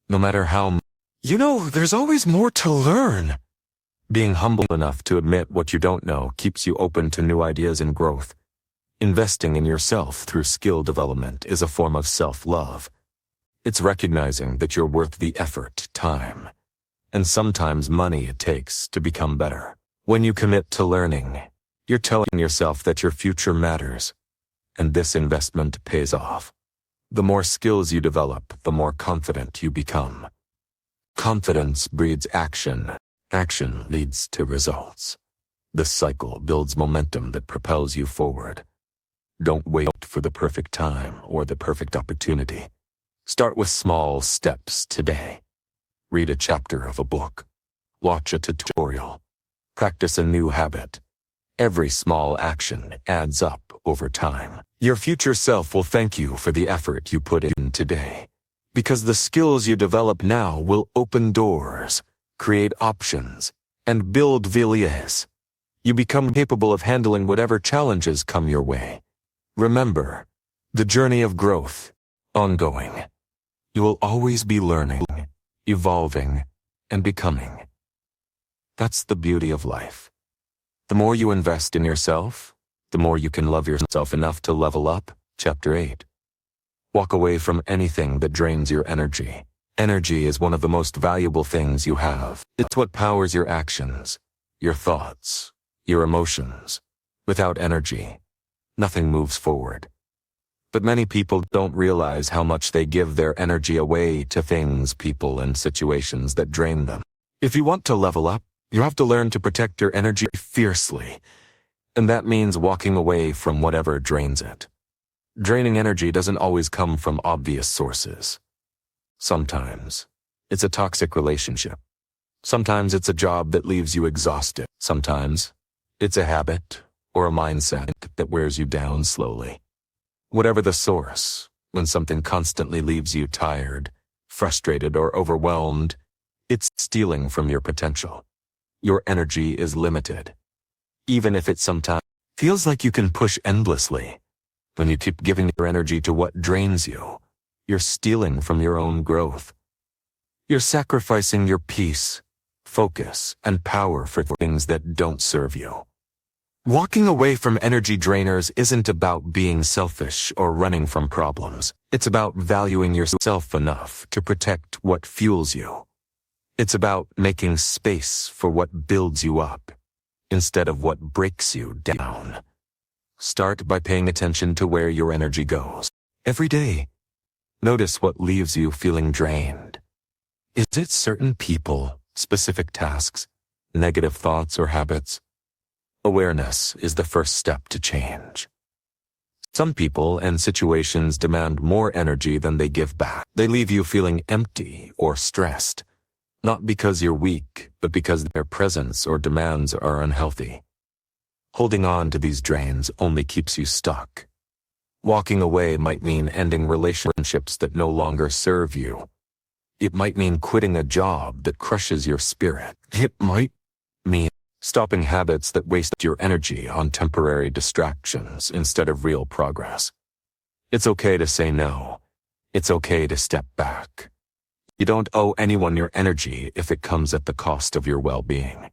No matter how there's always more to learn. Being humble enough to admit what you don't know keeps you open to new ideas and growth. Investing in yourself through skill development is a form of self-love. It's recognizing that you're worth the effort, time, and sometimes money it takes to become better. When you commit to learning, you're telling yourself that your future matters, and this investment pays off. The more skills you develop, the more confident you become. Confidence breeds action. Action leads to results. This cycle builds momentum that propels you forward. Don't wait for the perfect time or the perfect opportunity. Start with small steps today. Read a chapter of a book. Watch a tutorial. Practice a new habit. Every small action adds up over time. Your future self will thank you for the effort you put in today. Because the skills you develop now will open doors, create options, and build villiers. You become capable of handling whatever challenges come your way. Remember, the journey of growth, ongoing. You will always be learning, evolving, and becoming. That's the beauty of life. The more you invest in yourself, the more you can love yourself enough to level up. Chapter 8. Walk away from anything that drains your energy. Energy is one of the most valuable things you have. It's what powers your actions, your thoughts, your emotions. Without energy, nothing moves forward. But many people don't realize how much they give their energy away to things, people, and situations that drain them. If you want to level up, you have to learn to protect your energy fiercely. And that means walking away from whatever drains it. Draining energy doesn't always come from obvious sources. Sometimes it's a toxic relationship. Sometimes it's a job that leaves you exhausted. Sometimes it's a habit or a mindset that wears you down slowly. Whatever the source, when something constantly leaves you tired, frustrated, or overwhelmed, it's stealing from your potential. Your energy is limited. Even if it sometimes feels like you can push endlessly, when you keep giving your energy to what drains you, you're stealing from your own growth. You're sacrificing your peace, focus, and power for things that don't serve you. Walking away from energy drainers isn't about being selfish or running from problems. It's about valuing yourself enough to protect what fuels you. It's about making space for what builds you up. instead of what breaks you down. Start by paying attention to where your energy goes. Every day, notice what leaves you feeling drained. Is it certain people, specific tasks, negative thoughts, or habits? Awareness is the first step to change. Some people and situations demand more energy than they give back. They leave you feeling empty or stressed, not because you're weak, but because their presence or demands are unhealthy. Holding on to these drains only keeps you stuck. Walking away might mean ending relationships that no longer serve you. It might mean quitting a job that crushes your spirit. It might mean stopping habits that waste your energy on temporary distractions instead of real progress. It's okay to say no. It's okay to step back. You don't owe anyone your energy if it comes at the cost of your well-being.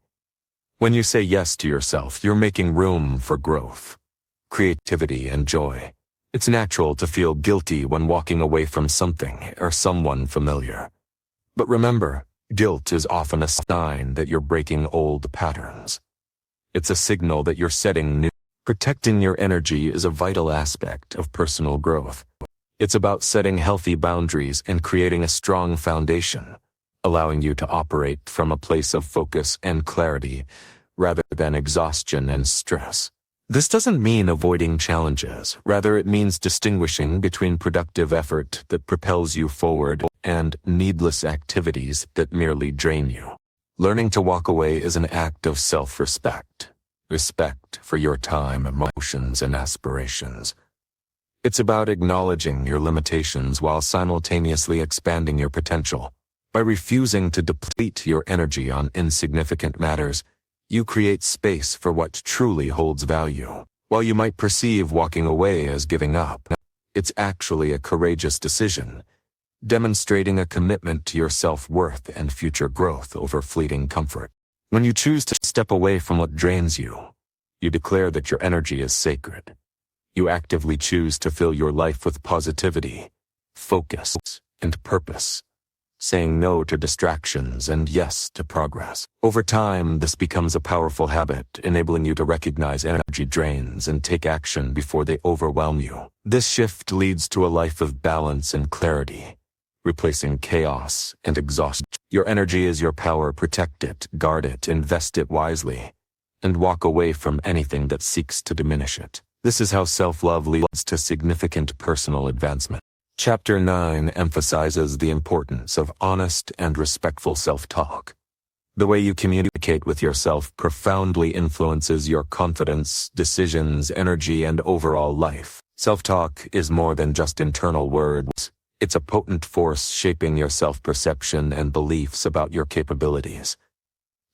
When you say yes to yourself, you're making room for growth, creativity, and joy. It's natural to feel guilty when walking away from something or someone familiar. But remember, guilt is often a sign that you're breaking old patterns. It's a signal that you're setting new. Protecting your energy is a vital aspect of personal growth. It's about setting healthy boundaries and creating a strong foundation, allowing you to operate from a place of focus and clarity rather than exhaustion and stress. This doesn't mean avoiding challenges. Rather, it means distinguishing between productive effort that propels you forward and needless activities that merely drain you. Learning to walk away is an act of self-respect, respect for your time, emotions, and aspirations. It's about acknowledging your limitations while simultaneously expanding your potential. By refusing to deplete your energy on insignificant matters, you create space for what truly holds value. While you might perceive walking away as giving up, it's actually a courageous decision, demonstrating a commitment to your self-worth and future growth over fleeting comfort. When you choose to step away from what drains you, you declare that your energy is sacred. You actively choose to fill your life with positivity, focus, and purpose, saying no to distractions and yes to progress. Over time, this becomes a powerful habit, enabling you to recognize energy drains and take action before they overwhelm you. This shift leads to a life of balance and clarity, replacing chaos and exhaustion. Your energy is your power. Protect it, guard it, invest it wisely, and walk away from anything that seeks to diminish it. This is how self-love leads to significant personal advancement. Chapter 9 emphasizes the importance of honest and respectful self-talk. The way you communicate with yourself profoundly influences your confidence, decisions, energy, and overall life. Self-talk is more than just internal words. It's a potent force shaping your self-perception and beliefs about your capabilities.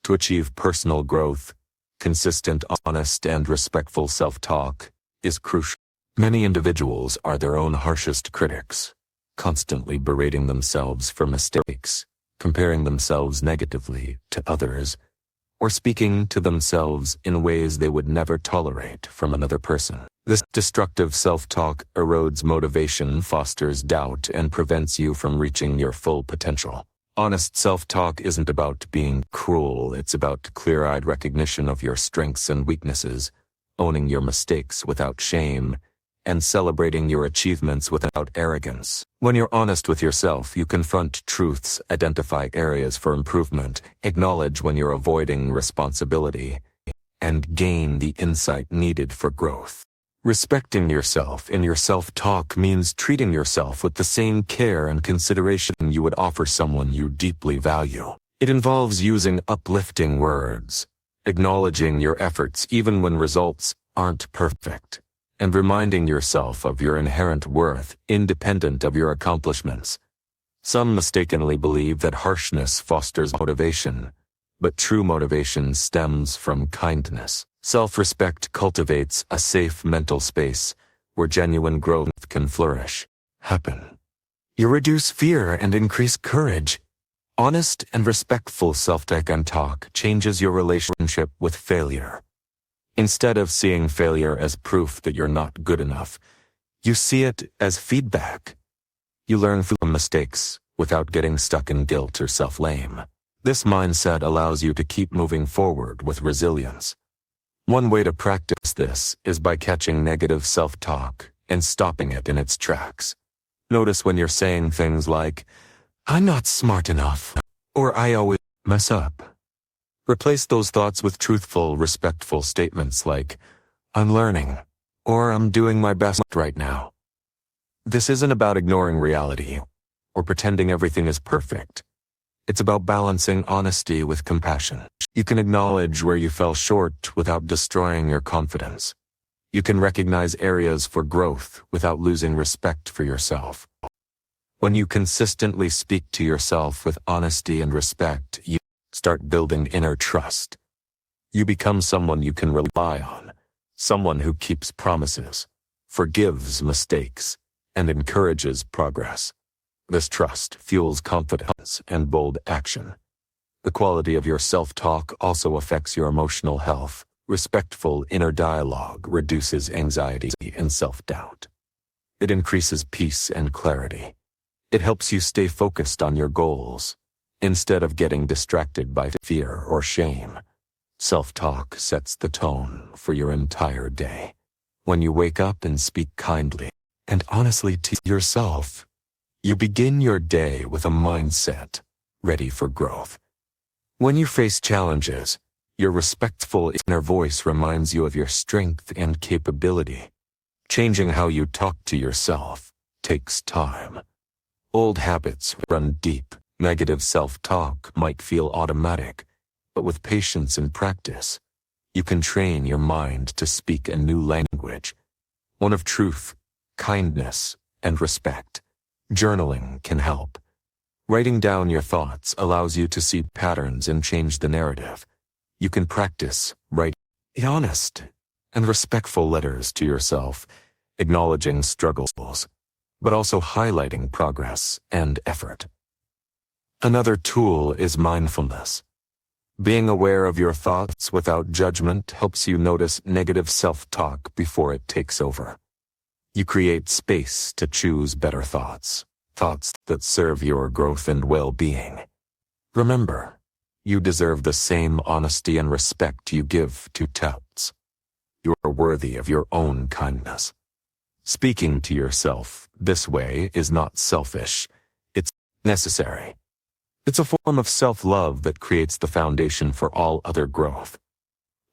To achieve personal growth, consistent, honest, and respectful self-talk is crucial. Many individuals are their own harshest critics, constantly berating themselves for mistakes, comparing themselves negatively to others, or speaking to themselves in ways they would never tolerate from another person. This destructive self-talk erodes motivation, fosters doubt, and prevents you from reaching your full potential. Honest self-talk isn't about being cruel, it's about clear-eyed recognition of your strengths and weaknesses, owning your mistakes without shame, and celebrating your achievements without arrogance. When you're honest with yourself, you confront truths, identify areas for improvement, acknowledge when you're avoiding responsibility, and gain the insight needed for growth. Respecting yourself in your self-talk means treating yourself with the same care and consideration you would offer someone you deeply value. It involves using uplifting words, acknowledging your efforts even when results aren't perfect, and reminding yourself of your inherent worth, independent of your accomplishments. Some mistakenly believe that harshness fosters motivation, but true motivation stems from kindness. Self-respect cultivates a safe mental space where genuine growth can flourish. Happen. You reduce fear and increase courage. Honest and respectful self-talk changes your relationship with failure. Instead of seeing failure as proof that you're not good enough, you see it as feedback. You learn from mistakes without getting stuck in guilt or self-blame. This mindset allows you to keep moving forward with resilience, One way to practice this is by catching negative self-talk and stopping it in its tracks. Notice when you're saying things like, "I'm not smart enough," or "I always mess up." Replace those thoughts with truthful, respectful statements like, "I'm learning," or "I'm doing my best right now." This isn't about ignoring reality or pretending everything is perfect. It's about balancing honesty with compassion. You can acknowledge where you fell short without destroying your confidence. You can recognize areas for growth without losing respect for yourself. When you consistently speak to yourself with honesty and respect, you start building inner trust. You become someone you can rely on, someone who keeps promises, forgives mistakes, and encourages progress. This trust fuels confidence and bold action. The quality of your self-talk also affects your emotional health. Respectful inner dialogue reduces anxiety and self-doubt. It increases peace and clarity. It helps you stay focused on your goals, instead of getting distracted by fear or shame. Self-talk sets the tone for your entire day. When you wake up and speak kindly and honestly to yourself, you begin your day with a mindset ready for growth. When you face challenges, your respectful inner voice reminds you of your strength and capability. Changing how you talk to yourself takes time. Old habits run deep. Negative self-talk might feel automatic, but with patience and practice, you can train your mind to speak a new language, one of truth, kindness, and respect. Journaling can help. Writing down your thoughts allows you to see patterns and change the narrative. You can practice writing honest and respectful letters to yourself, acknowledging struggles, but also highlighting progress and effort. Another tool is mindfulness. Being aware of your thoughts without judgment helps you notice negative self-talk before it takes over. You create space to choose better thoughts that serve your growth and well-being. Remember, you deserve the same honesty and respect you give to others. You are worthy of your own kindness. Speaking to yourself this way is not selfish, it's necessary. It's a form of self-love that creates the foundation for all other growth.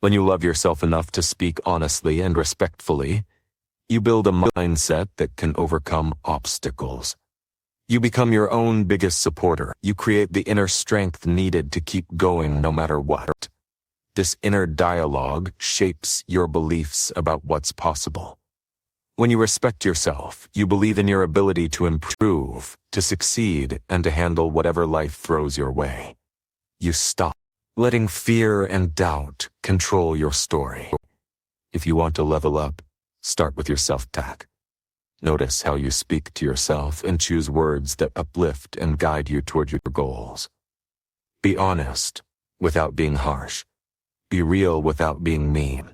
When you love yourself enough to speak honestly and respectfully, you build a mindset that can overcome obstacles. You become your own biggest supporter. You create the inner strength needed to keep going no matter what. This inner dialogue shapes your beliefs about what's possible. When you respect yourself, you believe in your ability to improve, to succeed, and to handle whatever life throws your way. You stop letting fear and doubt control your story. If you want to level up, start with your self-talk. Notice how you speak to yourself and choose words that uplift and guide you toward your goals. Be honest without being harsh. Be real without being mean.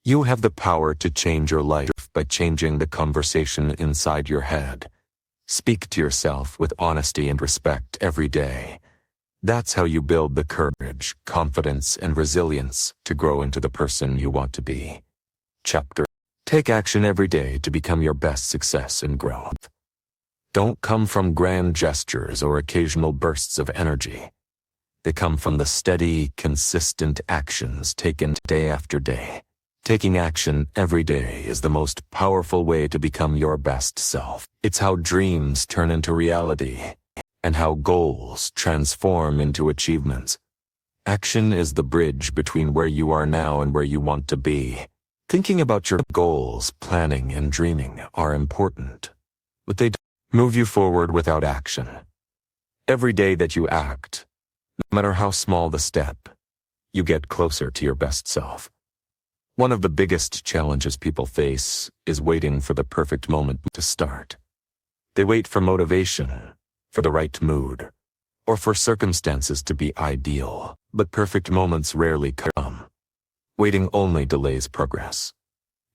You have the power to change your life by changing the conversation inside your head. Speak to yourself with honesty and respect every day. That's how you build the courage, confidence, and resilience to grow into the person you want to be. Chapter: Take action every day to become your best success and growth. Don't come from grand gestures or occasional bursts of energy. They come from the steady, consistent actions taken day after day. Taking action every day is the most powerful way to become your best self. It's how dreams turn into reality, and how goals transform into achievements. Action is the bridge between where you are now and where you want to be. Thinking about your goals, planning, and dreaming are important, but they don't move you forward without action. Every day that you act, no matter how small the step, you get closer to your best self. One of the biggest challenges people face is waiting for the perfect moment to start. They wait for motivation, for the right mood, or for circumstances to be ideal, but perfect moments rarely come. Waiting only delays progress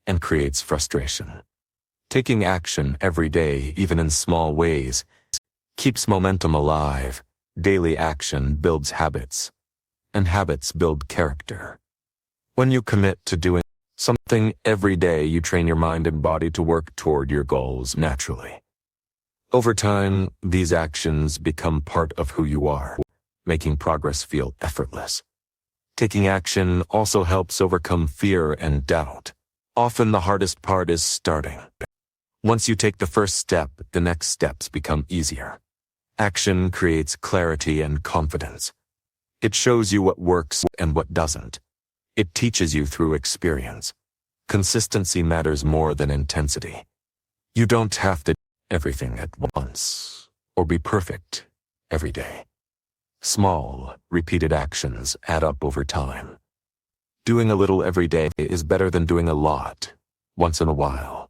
and creates frustration. Taking action every day, even in small ways, keeps momentum alive. Daily action builds habits, and habits build character. When you commit to doing something every day, you train your mind and body to work toward your goals naturally. Over time, these actions become part of who you are, making progress feel effortless. Taking action also helps overcome fear and doubt. Often the hardest part is starting. Once you take the first step, the next steps become easier. Action creates clarity and confidence. It shows you what works and what doesn't. It teaches you through experience. Consistency matters more than intensity. You don't have to do everything at once or be perfect every day. Small, repeated actions add up over time. Doing a little every day is better than doing a lot once in a while.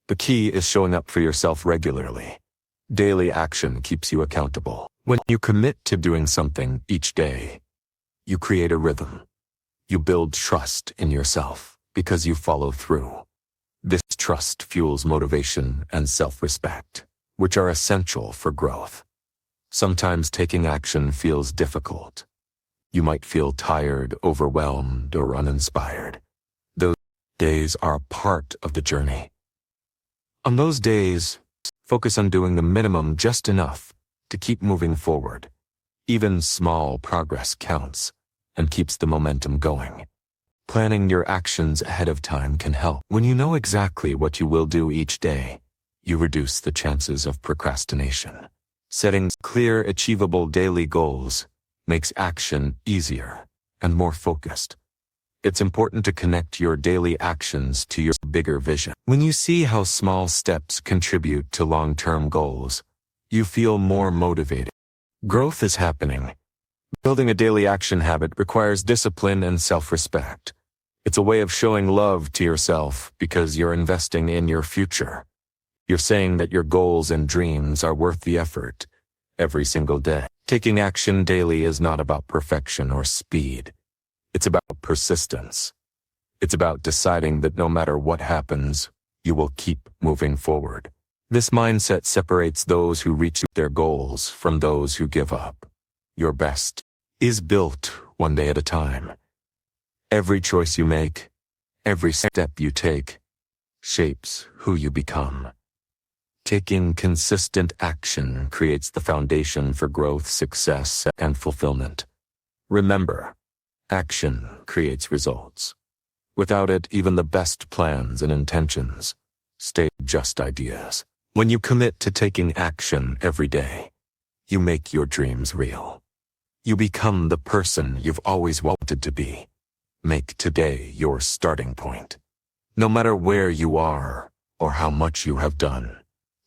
The key is showing up for yourself regularly. Daily action keeps you accountable. When you commit to doing something each day, you create a rhythm. You build trust in yourself because you follow through. This trust fuels motivation and self-respect, which are essential for growth. Sometimes taking action feels difficult. You might feel tired, overwhelmed, or uninspired. Those days are a part of the journey. On those days, focus on doing the minimum, just enough to keep moving forward. Even small progress counts and keeps the momentum going. Planning your actions ahead of time can help. When you know exactly what you will do each day, you reduce the chances of procrastination. Setting clear, achievable daily goals makes action easier and more focused. It's important to connect your daily actions to your bigger vision. When you see how small steps contribute to long-term goals, you feel more motivated. Growth is happening. Building a daily action habit requires discipline and self-respect. It's a way of showing love to yourself because you're investing in your future. You're saying that your goals and dreams are worth the effort every single day. Taking action daily is not about perfection or speed. It's about persistence. It's about deciding that no matter what happens, you will keep moving forward. This mindset separates those who reach their goals from those who give up. Your best is built one day at a time. Every choice you make, every step you take, shapes who you become. Taking consistent action creates the foundation for growth, success, and fulfillment. Remember, action creates results. Without it, even the best plans and intentions stay just ideas. When you commit to taking action every day, you make your dreams real. You become the person you've always wanted to be. Make today your starting point. No matter where you are or how much you have done,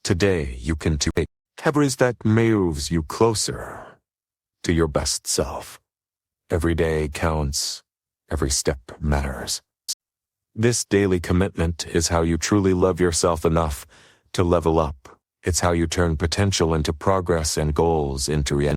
today you can take steps that moves you closer to your best self. Every day counts. Every step matters. This daily commitment is how you truly love yourself enough to level up. It's how you turn potential into progress and goals into reality.